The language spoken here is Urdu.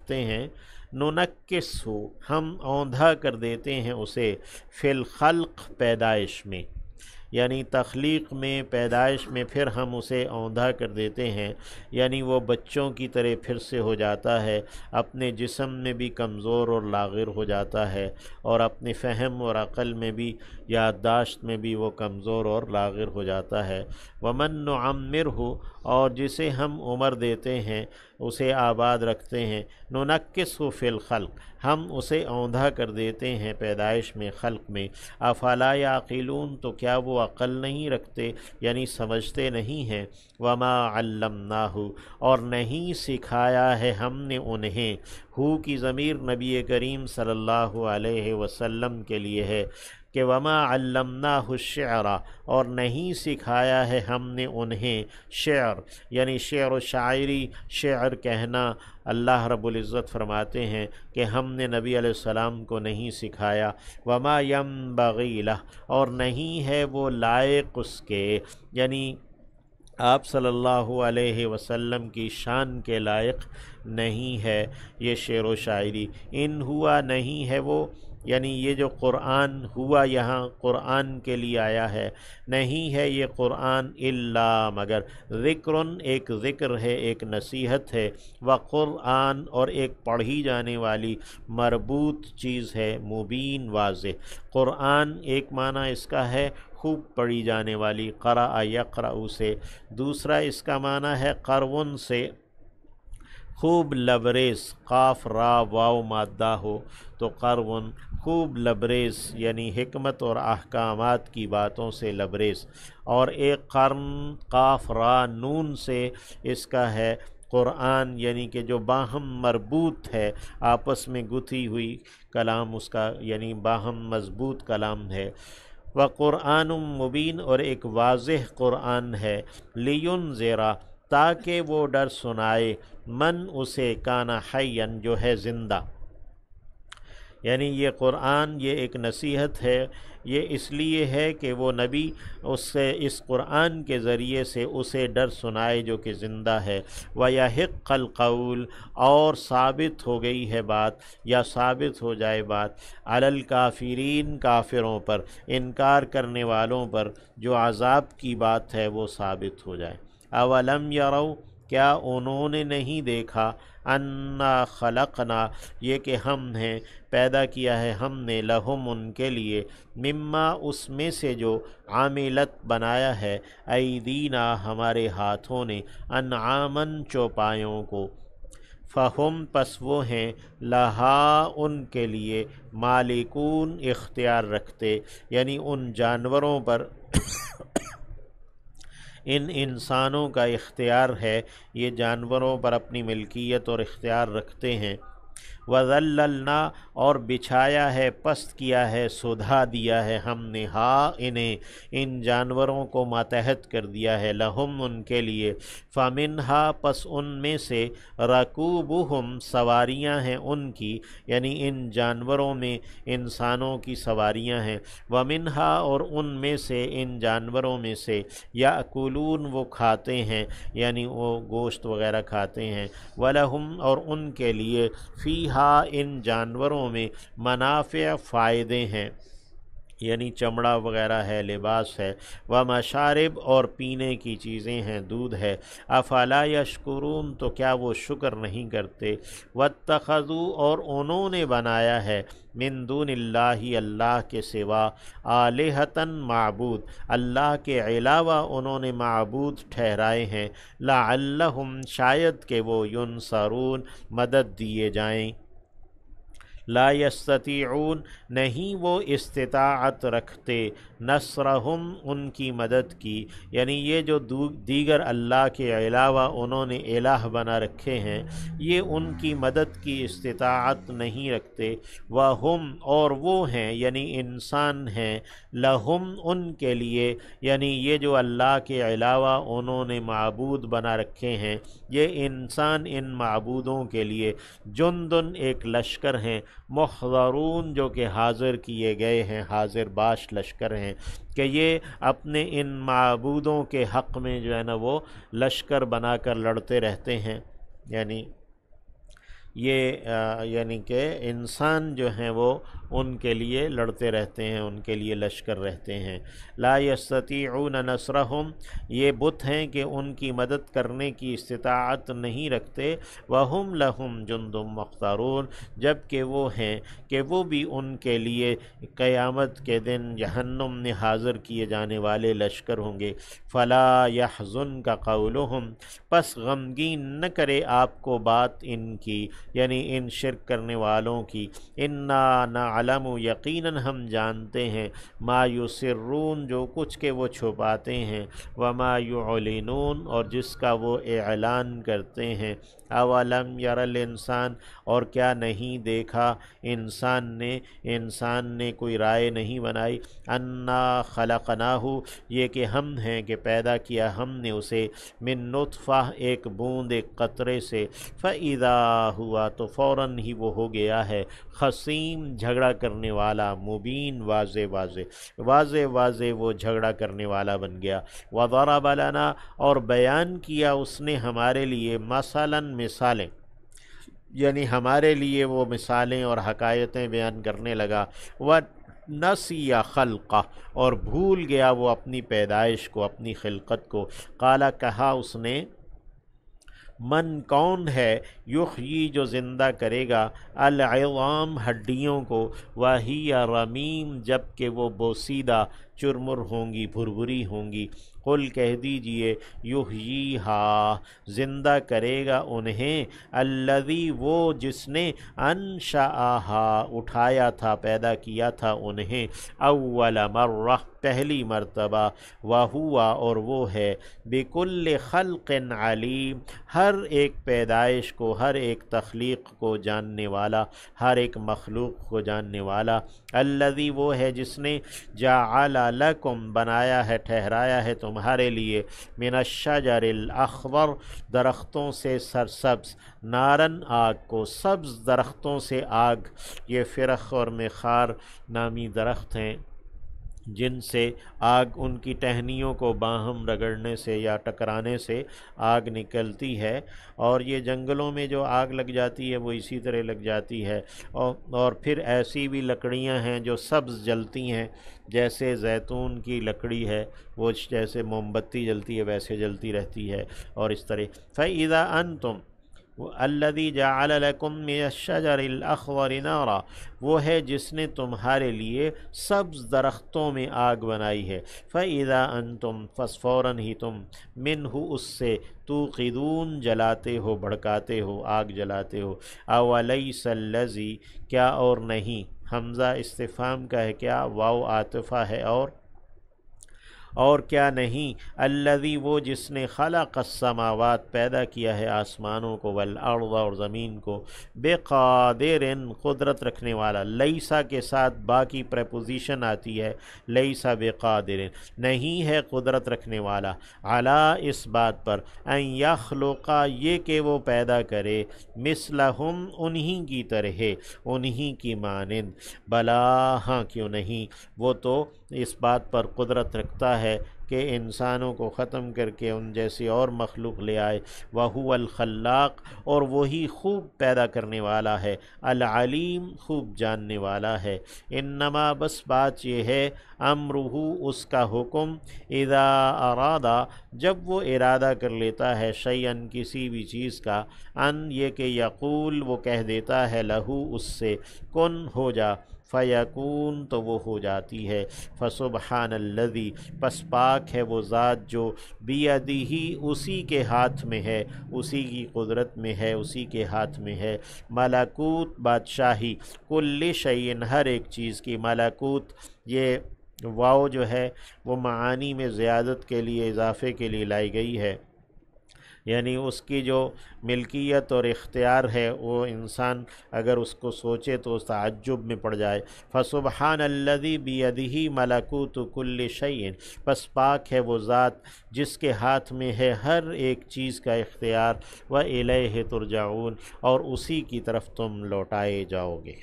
رکھتے ہیں، ننکسہ ہم اوندھا کر دیتے ہیں اسے، فی الخلق پیدائش میں، یعنی تخلیق میں، پیدائش میں پھر ہم اسے اوندھا کر دیتے ہیں، یعنی وہ بچوں کی طرح پھر سے ہو جاتا ہے، اپنے جسم میں بھی کمزور اور لاغر ہو جاتا ہے، اور اپنے فہم اور عقل میں بھی، یادداشت میں بھی وہ کمزور اور لاغر ہو جاتا ہے۔ ومن نعمرہ اور جسے ہم عمر دیتے ہیں، اسے آباد رکھتے ہیں، ننکسہ فی الخلق ہم اسے اوندھا کر دیتے ہیں پیدائش میں، خلق میں، افلا یعقلون تو کیا وہ عقل نہیں رکھتے، یعنی سمجھتے نہیں ہیں۔ وما علمناہ اور نہیں سکھایا ہے ہم نے انہیں، ہو کی ضمیر نبی کریم صلی اللہ علیہ وسلم کے لیے ہے کہ وما علمناہ الشعر اور نہیں سکھایا ہے ہم نے انہیں شعر، یعنی شعر و شاعری، شعر کہنا۔ اللہ رب العزت فرماتے ہیں کہ ہم نے نبی علیہ السلام کو نہیں سکھایا، وما ینبغی لہ اور نہیں ہے وہ لائق اس کے، یعنی آپ صلی اللہ علیہ وسلم کی شان کے لائق نہیں ہے یہ شعر و شاعری۔ ان ہوا نہیں ہے وہ، یعنی یہ جو قرآن ہوا یہاں قرآن کے لیے آیا ہے، نہیں ہے یہ قرآن الا مگر ذکر، ایک ذکر ہے، ایک نصیحت ہے، وقرآن اور ایک پڑھی جانے والی مربوط چیز ہے، مبین واضح۔ قرآن ایک معنی اس کا ہے خوب پڑھی جانے والی، قرأ یقرأ سے، دوسرا اس کا معنی ہے قرون سے، خوب لبریز، قاف را واو مادہ ہو تو قرون، خوب لبریز یعنی حکمت اور احکامات کی باتوں سے لبریز، اور ایک قرن قاف را نون سے اس کا ہے قرآن، یعنی کہ جو باہم مربوط ہے، آپس میں گتھی ہوئی کلام اس کا، یعنی باہم مضبوط کلام ہے۔ وقرآن مبین اور ایک واضح قرآن ہے، لینذرا تاکہ وہ ڈر سنائے، من اسے کان حیا جو ہے زندہ، یعنی یہ قرآن یہ ایک نصیحت ہے، یہ اس لیے ہے کہ وہ نبی اس سے اس قرآن کے ذریعے سے اسے ڈر سنائے جو کہ زندہ ہے۔ وَيَحِقَّ الْقَوْلُ اور ثابت ہو گئی ہے بات یا ثابت ہو جائے بات، عَلَى الْكَافِرِينَ کافروں پر، انکار کرنے والوں پر، جو عذاب کی بات ہے وہ ثابت ہو جائے۔ اَوَلَمْ يَرَوْا کیا انہوں نے نہیں دیکھا، انا خلقنا یہ کہ ہم نے پیدا کیا ہے ہم نے، لہم ان کے لیے، مما اس میں سے جو عاملت بنایا ہے، ایدینا ہمارے ہاتھوں نے، انعامن چوپایوں کو، فہم پس وہ ہیں، لہا ان کے لیے، مالکون اختیار رکھتے، یعنی ان جانوروں پر ان انسانوں کا اختیار ہے، یہ جانوروں پر اپنی ملکیت اور اختیار رکھتے ہیں۔ وَذَلَّلْنَا اور بچھایا ہے، پست کیا ہے، سدھا دیا ہے ہم نے، ہا انہیں ان جانوروں کو ماتحت کر دیا ہے، لہم ان کے لیے، فَمِنْہا پس ان میں سے، رَکُوبُہُم سواریاں ہیں ان کی، یعنی ان جانوروں میں انسانوں کی سواریاں ہیں، وَمِنْہا اور ان میں سے ان جانوروں میں سے، یأکلون وہ کھاتے ہیں، یعنی وہ گوشت وغیرہ کھاتے ہیں، وَلَہُم اور ان کے لیے، فیہا ان جانوروں میں، منافع فائدے ہیں، یعنی چمڑا وغیرہ ہے، لباس ہے، ومشارب اور پینے کی چیزیں ہیں، دودھ ہے، افلا یشکرون تو کیا وہ شکر نہیں کرتے، واتخذوا اور انہوں نے بنایا ہے، من دون اللہ اللہ کے سوا، آلہۃ معبود اللہ کے علاوہ انہوں نے معبود ٹھہرائے ہیں، لعلہم شاید کہ وہ ینصرون مدد دیے جائیں، لا یستطیعون نہیں وہ استطاعت رکھتے، نصرہم ان کی مدد کی، یعنی یہ جو دیگر اللہ کے علاوہ انہوں نے الہ بنا رکھے ہیں، یہ ان کی مدد کی استطاعت نہیں رکھتے، وہم اور وہ ہیں یعنی انسان ہیں، لہم ان کے لیے، یعنی یہ جو اللہ کے علاوہ انہوں نے معبود بنا رکھے ہیں، یہ انسان ان معبودوں کے لیے، جندن ایک لشکر ہیں، محضرون جو کہ حاضر کیے گئے ہیں، حاضر باش لشکر ہیں، کہ یہ اپنے ان معبودوں کے حق میں جو ہے نا وہ لشکر بنا کر لڑتے رہتے ہیں، یعنی یہ یعنی کہ انسان جو ہیں وہ ان کے لیے لڑتے رہتے ہیں، ان کے لیے لشکر رہتے ہیں۔ لا یستطیعون نصرہم، یہ بت ہیں کہ ان کی مدد کرنے کی استطاعت نہیں رکھتے، وہم لہم جند محضرون، جب کہ وہ ہیں کہ وہ بھی ان کے لیے قیامت کے دن جہنم میں حاضر کیے جانے والے لشکر ہوں گے۔ فلا یحزنک قولہم، پس غمگین نہ کرے آپ کو بات ان کی، یعنی ان شرک کرنے والوں کی۔ انا نعلم، یقیناً ہم جانتے ہیں، ما یسرون، جو کچھ کہ وہ چھپاتے ہیں، وما یعلنون، اور جس کا وہ اعلان کرتے ہیں۔ اولم یر الانسان، اور کیا نہیں دیکھا انسان نے کوئی رائے نہیں بنائی، انا خلقناہ، یہ کہ ہم ہیں کہ پیدا کیا ہم نے اسے، من نطفہ، ایک بوند، ایک قطرے سے، فَإِذَا ہوا، تو فوراً ہی وہ ہو گیا ہے، خصیم، جھگڑا کرنے والا، مبین، واضح وہ جھگڑا کرنے والا بن گیا۔ وَضَرَبَ لَنَا، اور بیان کیا اس نے ہمارے لیے، مثلاً، مثالیں، یعنی ہمارے لیے وہ مثالیں اور حکایتیں بیان کرنے لگا۔ وَنَسِیَ خَلْقَهْ، اور بھول گیا وہ اپنی پیدائش کو، اپنی خلقت کو۔ قالا، کہا اس نے، من، کون ہے، یحیی، جو زندہ کرے گا، العظام، ہڈیوں کو، وہی رمیم، جب کہ وہ بوسیدہ، چرمر ہوں گی، بھربھری ہوں گی۔ قل، کہہ دیجئے، یحییہا، زندہ کرے گا انہیں، الذی، وہ جس نے، انشأہا، اٹھایا تھا، پیدا کیا تھا انہیں، اول مرہ، پہلی مرتبہ، وہوا، اور وہ ہے، بکل خلق علیم، ہر ایک پیدائش کو، ہر ایک تخلیق کو جاننے والا، ہر ایک مخلوق کو جاننے والا۔ الذی، وہ ہے جس نے، جعل لکم، بنایا ہے، ٹھہرایا ہے تمہارے لیے، من الشجر الاخضر، درختوں سے سرسبز، نارن، آگ کو، سبز درختوں سے آگ، یہ فرخ اور مخار نامی درخت ہیں جن سے آگ، ان کی ٹہنیوں کو باہم رگڑنے سے یا ٹکرانے سے آگ نکلتی ہے، اور یہ جنگلوں میں جو آگ لگ جاتی ہے وہ اسی طرح لگ جاتی ہے۔ اور پھر ایسی بھی لکڑیاں ہیں جو سبز جلتی ہیں، جیسے زیتون کی لکڑی ہے، وہ جیسے موم بتی جلتی ہے ویسے جلتی رہتی ہے، اور اس طرح۔ فَإِذَا أَنْتُمْ، الذی جعل لکم من الشجر الاخضر نارا، وہ ہے جس نے تمہارے لیے سبز درختوں میں آگ بنائی ہے۔ فَإِذَا أَنْتُمْ، پس فوراً ہی تم، منہ، اس سے، توقدون، جلاتے ہو، بھڑکاتے ہو، آگ جلاتے ہو۔ اولیس الذی، کیا اور نہیں، حمزہ استفہام کا ہے، کیا، واو عاطفہ ہے، اور کیا نہیں، الذی، وہ جس نے، خلق السماوات، پیدا کیا ہے آسمانوں کو، والارض، اور زمین کو، بقادر، قدرت رکھنے والا، لیسا کے ساتھ با کی پریپوزیشن آتی ہے، لیسا بقادر، نہیں ہے قدرت رکھنے والا، علی، اس بات پر، ان یخلقا، یہ کہ وہ پیدا کرے، مثلہم، انہی کی طرح، انہی کی مانند، بلا، ہاں کیوں نہیں، وہ تو اس بات پر قدرت رکھتا ہے کہ انسانوں کو ختم کر کے ان جیسی اور مخلوق لے آئے۔ وَهُوَ الْخَلَّاقُ، اور وہی خوب پیدا کرنے والا ہے، العلیم، خوب جاننے والا ہے۔ انما، بس بات یہ ہے، امرہ، اس کا حکم، اذا ارادہ، جب وہ ارادہ کر لیتا ہے، شیئن، کسی بھی چیز کا، ان، یہ کہ یقول، وہ کہہ دیتا ہے، لہو، اس سے، کن، ہو جا، فیکون، تو وہ ہو جاتی ہے۔ فسبحان الذی، پس پاک ہے وہ ذات جو، بیدہ، اسی کے ہاتھ میں ہے، اسی کی قدرت میں ہے، اسی کے ہاتھ میں ہے، ملکوت، بادشاہی، کل شیء، ہر ایک چیز کی، ملکوت، یہ واو جو ہے وہ معانی میں زیادت کے لیے، اضافے کے لیے لائی گئی ہے، یعنی اس کی جو ملکیت اور اختیار ہے وہ انسان اگر اس کو سوچے تو اس تعجب میں پڑ جائے۔ فسبحان الذی بیدہ ملکوت کل شیء، پس پاک ہے وہ ذات جس کے ہاتھ میں ہے ہر ایک چیز کا اختیار، وإلیہ ترجعون، اور اسی کی طرف تم لوٹائے جاؤ گے۔